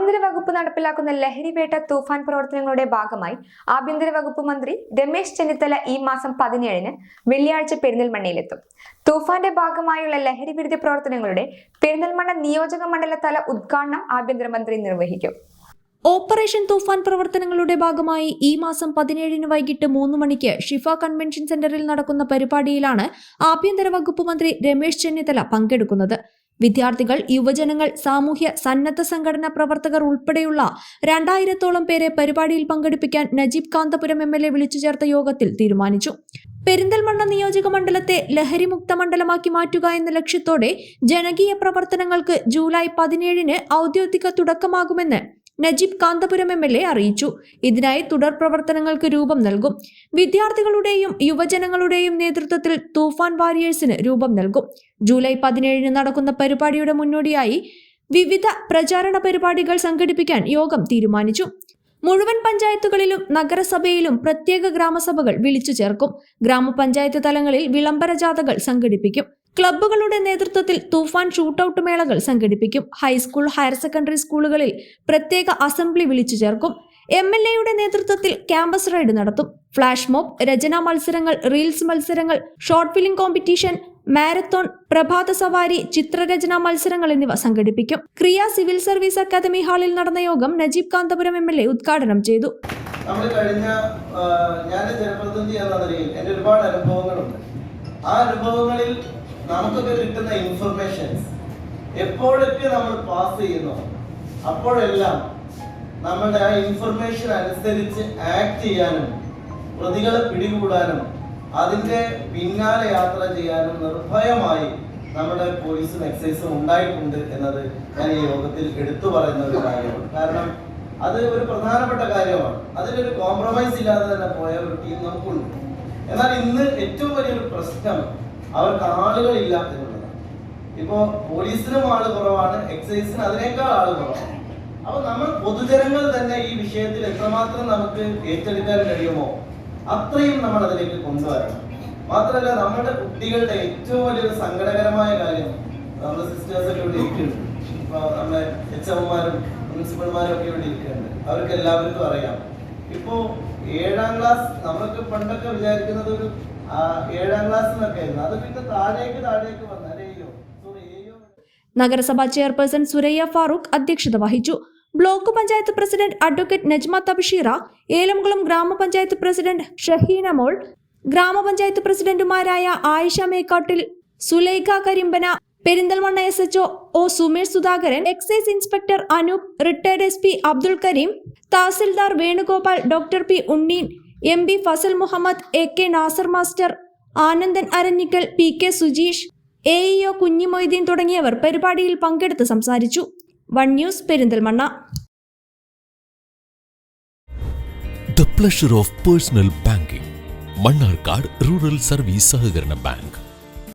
ആഭ്യന്തര വകുപ്പ് നടപ്പിലാക്കുന്ന ലഹരിവേട്ട തൂഫാൻ പ്രവർത്തനങ്ങളുടെ ഭാഗമായി ആഭ്യന്തര വകുപ്പ് മന്ത്രി രമേശ് ചെന്നിത്തല ഈ മാസം 17-ന് വെള്ളിയാഴ്ച പെരിന്തൽമണ്ണയിലെത്തും. തൂഫാന്റെ ഭാഗമായുള്ള ലഹരി വിരുദ്ധ പ്രവർത്തനങ്ങളുടെ പെരിന്തൽമണ്ണ നിയോജക മണ്ഡല തല ഉദ്ഘാടനം ആഭ്യന്തരമന്ത്രി നിർവഹിക്കും. ഓപ്പറേഷൻ തൂഫാൻ പ്രവർത്തനങ്ങളുടെ ഭാഗമായി ഈ മാസം 17-ന് വൈകിട്ട് 3 മണിക്ക് ഷിഫ കൺവെൻഷൻ സെന്ററിൽ നടക്കുന്ന പരിപാടിയിലാണ് ആഭ്യന്തര വകുപ്പ് മന്ത്രി രമേശ് ചെന്നിത്തല പങ്കെടുക്കുന്നത്. വിദ്യാർത്ഥികൾ, യുവജനങ്ങൾ, സാമൂഹ്യ സന്നദ്ധ സംഘടനാ പ്രവർത്തകർ ഉൾപ്പെടെയുള്ള 2000-ഓളം പേരെ പരിപാടിയിൽ പങ്കെടുപ്പിക്കാൻ നജീബ് കാന്തപുരം MLA വിളിച്ചു ചേർത്ത യോഗത്തിൽ തീരുമാനിച്ചു. പെരിന്തൽമണ്ണ നിയോജക മണ്ഡലത്തെ ലഹരിമുക്ത മണ്ഡലമാക്കി മാറ്റുക എന്ന ലക്ഷ്യത്തോടെ ജനകീയ പ്രവർത്തനങ്ങൾക്ക് ജൂലൈ 17-ന് ഔദ്യോഗിക തുടക്കമാകുമെന്ന് നജീബ് കാന്തപുരം MLA അറിയിച്ചു. ഇതിനായി തുടർ പ്രവർത്തനങ്ങൾക്ക് രൂപം നൽകും. വിദ്യാർത്ഥികളുടെയും യുവജനങ്ങളുടെയും നേതൃത്വത്തിൽ തൂഫാൻ വാരിയേഴ്സിന് രൂപം നൽകും. ജൂലൈ 17-ന് നടക്കുന്ന പരിപാടിയുടെ മുന്നോടിയായി വിവിധ പ്രചാരണ പരിപാടികൾ സംഘടിപ്പിക്കാൻ യോഗം തീരുമാനിച്ചു. മുഴുവൻ പഞ്ചായത്തുകളിലും നഗരസഭയിലും പ്രത്യേക ഗ്രാമസഭകൾ വിളിച്ചു ചേർക്കും. ഗ്രാമപഞ്ചായത്ത് തലങ്ങളിൽ വിളംബര ജാഥകൾ സംഘടിപ്പിക്കും. ക്ലബ്ബുകളുടെ നേതൃത്വത്തിൽ തൂഫാൻ ഷൂട്ടൌട്ട് മേളകൾ സംഘടിപ്പിക്കും. ഹൈസ്കൂൾ, ഹയർ സെക്കൻഡറി സ്കൂളുകളിൽ പ്രത്യേക അസംബ്ലി വിളിച്ചു ചേർക്കും. MLA-യുടെ നേതൃത്വത്തിൽ ക്യാമ്പസ് റൈഡ് നടത്തും. ഫ്ലാഷ് മോബ്, രചനാ മത്സരങ്ങൾ, റീൽസ് മത്സരങ്ങൾ, ഷോർട്ട് ഫിലിം കോമ്പറ്റീഷൻ, മാരത്തോൺ, പ്രഭാത സവാരി, ചിത്രരചനാ മത്സരങ്ങൾ എന്നിവ സംഘടിപ്പിക്കും. ക്രിയ സിവിൽ സർവീസ് അക്കാദമി ഹാളിൽ നടന്ന യോഗം നജീബ് കാന്തപുരം MLA ഉദ്ഘാടനം ചെയ്തു. ഞാൻ ജനപ്രതിനിധി എന്ന നിലയിൽ എൻ്റെ ഒരുപാട് അനുഭവങ്ങളുണ്ട്. ആ അനുഭവങ്ങളിൽ നമുക്കൊക്കെ കിട്ടുന്ന ഇൻഫർമേഷൻസ് എപ്പോഴൊക്കെ നമ്മൾ പാസ് ചെയ്യുന്നു അപ്പോഴെല്ലാം നമ്മളുടെ ആ ഇൻഫർമേഷൻ അനുസരിച്ച് ആക്ട് ചെയ്യാനും പ്രതികളെ പിടികൂടാനും അതിൻ്റെ പിന്നാലെ യാത്ര ചെയ്യാനും നിർഭയമായി നമ്മുടെ പോലീസും എക്സൈസും ഉണ്ടായിട്ടുണ്ട് എന്നത് ഞാൻ ഈ യോഗത്തിൽ എടുത്തു പറയുന്ന ഒരു കാര്യമാണ്. കാരണം അത് ഒരു പ്രധാനപ്പെട്ട കാര്യമാണ്. അതിലൊരു കോംപ്രമൈസ് ഇല്ലാതെ തന്നെ പോയ ഒരു ടീം നമുക്കുണ്ട്. എന്നാൽ ഇന്ന് ഏറ്റവും വലിയൊരു പ്രശ്നം അവർക്ക് ആളുകളില്ല എന്നുള്ളതാണ്. ഇപ്പോൾ പോലീസിനും ആള് കുറവാണ്, എക്സൈസിന് അതിനേക്കാൾ ആള് കുറവാണ്. അപ്പൊ നമ്മൾ പൊതുജനങ്ങൾ തന്നെ ഈ വിഷയത്തിൽ എത്രമാത്രം നമുക്ക് ഏറ്റെടുക്കാൻ കഴിയുമോ അത്രയും നമ്മൾ അതിലേക്ക് കൊണ്ടുവരണം. മാത്രമല്ല, നമ്മുടെ കുട്ടികളുടെ ഏറ്റവും വലിയൊരു സങ്കടകരമായ കാര്യം നമ്മുടെ സിസ്റ്റേഴ്സൊക്കെ ഇവിടെ ഇരിക്കുന്നുണ്ട്. ഇപ്പൊ നമ്മുടെ HM-മാരും പ്രിൻസിപ്പൽമാരും ഒക്കെ ഇവിടെ ഇരിക്കുന്നുണ്ട്. അവർക്ക് എല്ലാവർക്കും അറിയാം. ഇപ്പോ 7ാം ക്ലാസ് നമ്മളൊക്കെ പണ്ടൊക്കെ വിചാരിക്കുന്നത് ഒരു 7ാം ക്ലാസ് എന്നൊക്കെ ആയിരുന്നു. അത് പിന്നെ താഴേക്ക് വന്നു. നഗരസഭാ ചെയർപേഴ്സൺ സുരയ്യ ഫാറൂഖ് അധ്യക്ഷത വഹിച്ചു. Block panchayat president advocate Najma Tabasheera, Elamkulam ഗ്രാമപഞ്ചായത്ത് പ്രസിഡന്റ് ഷഹീന മോൾ, ഗ്രാമപഞ്ചായത്ത് പ്രസിഡന്റുമാരായ Ayisha Mekkattil, Sulaikha Karimbana, Perinthalmanna SHO O Sumesh Sudhakaran, excise inspector Anoop, retired SP Abdul Kareem, tahsildar Venugopal, doctor P Unneen, MB Fazal Muhammad, AK Nasar master, Anandan Aranjikkal, PK Sujeesh, AEO Kunjimoideen തുടങ്ങിയവർ പരിപാടിയിൽ പങ്കെടുത്ത് സംസാരിച്ചു. 1 News പെരിന്തൽമണ്ണ. The pleasure of personal banking. Mannarkkad rural service സഹകരണ ബാങ്ക്.